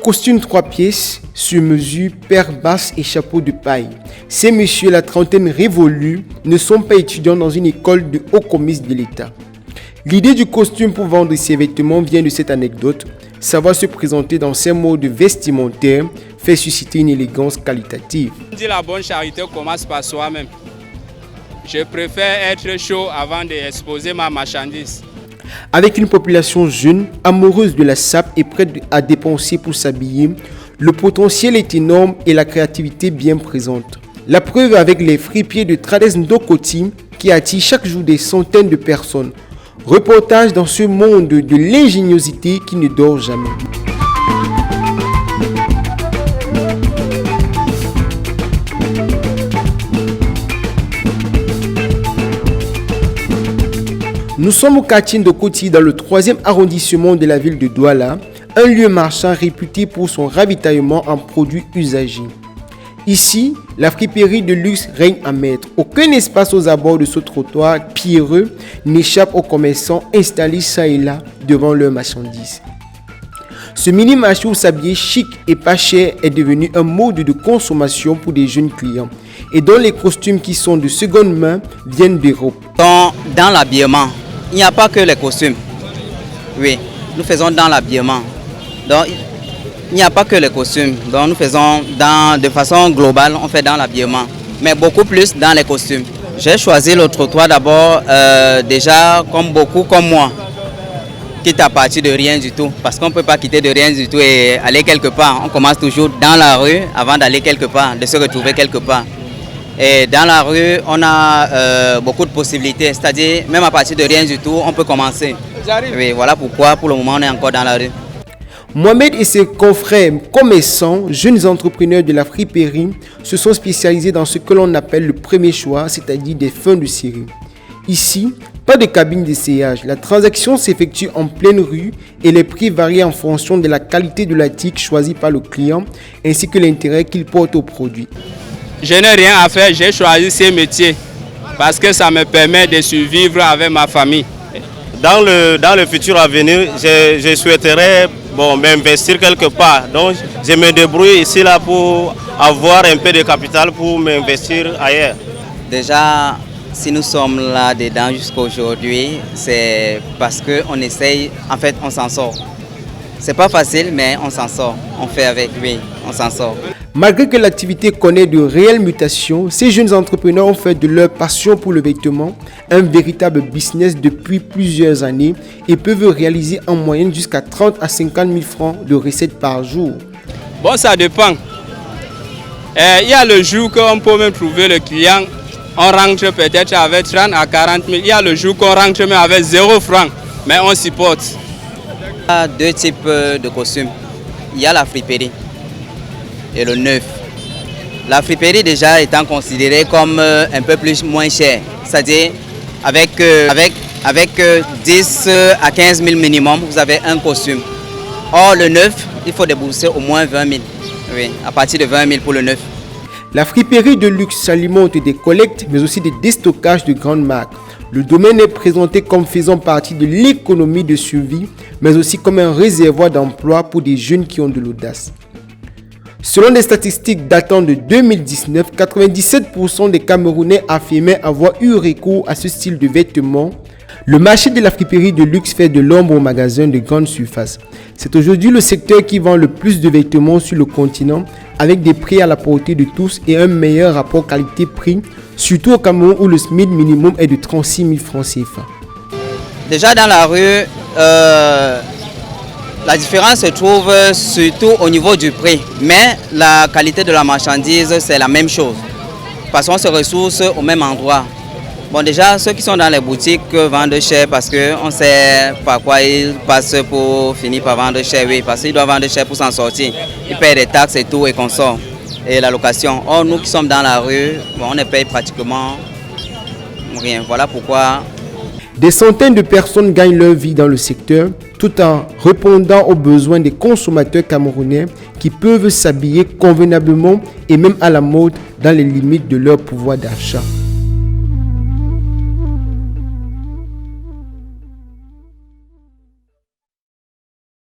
Costume 3 pièces, sur mesure, paire basse et chapeau de paille. Ces messieurs, la trentaine révolue, ne sont pas étudiants dans une école de haut commis de l'État. L'idée du costume pour vendre ses vêtements vient de cette anecdote. Savoir se présenter dans ces modes vestimentaires fait susciter une élégance qualitative. On dit la bonne charité commence par soi-même. Je préfère être chaud avant d'exposer ma marchandise. Avec une population jeune, amoureuse de la sape et prête à dépenser pour s'habiller, le potentiel est énorme et la créativité bien présente. La preuve avec les fripiers de Trades Ndokoti qui attirent chaque jour des centaines de personnes. Reportage dans ce monde de l'ingéniosité qui ne dort jamais. Nous sommes au quartier Ndokoti dans le 3e arrondissement de la ville de Douala, un lieu marchand réputé pour son ravitaillement en produits usagés. Ici, la friperie de luxe règne en maître. Aucun espace aux abords de ce trottoir pierreux n'échappe aux commerçants installés ça et là devant leurs marchandises. Ce mini-marché où s'habiller chic et pas cher est devenu un mode de consommation pour des jeunes clients et dont les costumes qui sont de seconde main viennent d'Europe. Dans l'habillement, il n'y a pas que les costumes. Oui, nous faisons dans l'habillement. Donc, il n'y a pas que les costumes. Donc, nous faisons de façon globale, on fait dans l'habillement. Mais beaucoup plus dans les costumes. J'ai choisi le trottoir d'abord, déjà comme beaucoup comme moi. Quitte à partir de rien du tout. Parce qu'on ne peut pas quitter de rien du tout et aller quelque part. On commence toujours dans la rue avant d'aller quelque part, de se retrouver quelque part. Et dans la rue, on a beaucoup de possibilités, c'est-à-dire même à partir de rien du tout, on peut commencer. Oui, voilà pourquoi pour le moment on est encore dans la rue. Mohamed et ses confrères commerçants, jeunes entrepreneurs de la friperie, se sont spécialisés dans ce que l'on appelle le premier choix, c'est-à-dire des fins de série. Ici, pas de cabine d'essayage. La transaction s'effectue en pleine rue et les prix varient en fonction de la qualité de l'article choisi par le client ainsi que l'intérêt qu'il porte au produit. Je n'ai rien à faire, j'ai choisi ces métiers parce que ça me permet de survivre avec ma famille. Dans le futur à venir, je souhaiterais m'investir quelque part. Donc je me débrouille ici là pour avoir un peu de capital pour m'investir ailleurs. Déjà, si nous sommes là dedans jusqu'à aujourd'hui, c'est parce qu'on essaye, en fait on s'en sort. C'est pas facile mais on s'en sort, on fait avec lui, on s'en sort. Malgré que l'activité connaît de réelles mutations, ces jeunes entrepreneurs ont fait de leur passion pour le vêtement un véritable business depuis plusieurs années et peuvent réaliser en moyenne jusqu'à 30 à 50 000 francs de recettes par jour. Bon, ça dépend. Il y a le jour qu'on peut même trouver le client, on rentre peut-être avec 30 à 40 000. Il y a le jour qu'on rentre même avec 0 francs, mais on supporte. Il y a deux types de costumes. Il y a la friperie et le neuf. La friperie déjà étant considérée comme un peu moins chère, c'est-à-dire avec 10 à 15 000 minimum, vous avez un costume. Or le neuf, il faut débourser au moins 20 000. Oui, à partir de 20 000 pour le neuf. La friperie de luxe s'alimente des collectes mais aussi des déstockages de grandes marques. Le domaine est présenté comme faisant partie de l'économie de survie mais aussi comme un réservoir d'emploi pour des jeunes qui ont de l'audace. Selon des statistiques datant de 2019, 97% des Camerounais affirmaient avoir eu recours à ce style de vêtements. Le marché de la friperie de luxe fait de l'ombre aux magasins de grande surface. C'est aujourd'hui le secteur qui vend le plus de vêtements sur le continent avec des prix à la portée de tous et un meilleur rapport qualité-prix, surtout au Cameroun où le SMIC minimum est de 36 000 francs CFA. Déjà dans la rue, la différence se trouve surtout au niveau du prix, mais la qualité de la marchandise c'est la même chose parce qu'on se ressource au même endroit. Bon, déjà ceux qui sont dans les boutiques vendent cher parce qu'on sait par quoi ils passent pour finir par vendre cher, oui, parce qu'ils doivent vendre cher pour s'en sortir. Ils payent des taxes et tout et consorts et la location. Or nous qui sommes dans la rue, on ne paye pratiquement rien. Voilà pourquoi. Des centaines de personnes gagnent leur vie dans le secteur tout en répondant aux besoins des consommateurs camerounais qui peuvent s'habiller convenablement et même à la mode dans les limites de leur pouvoir d'achat.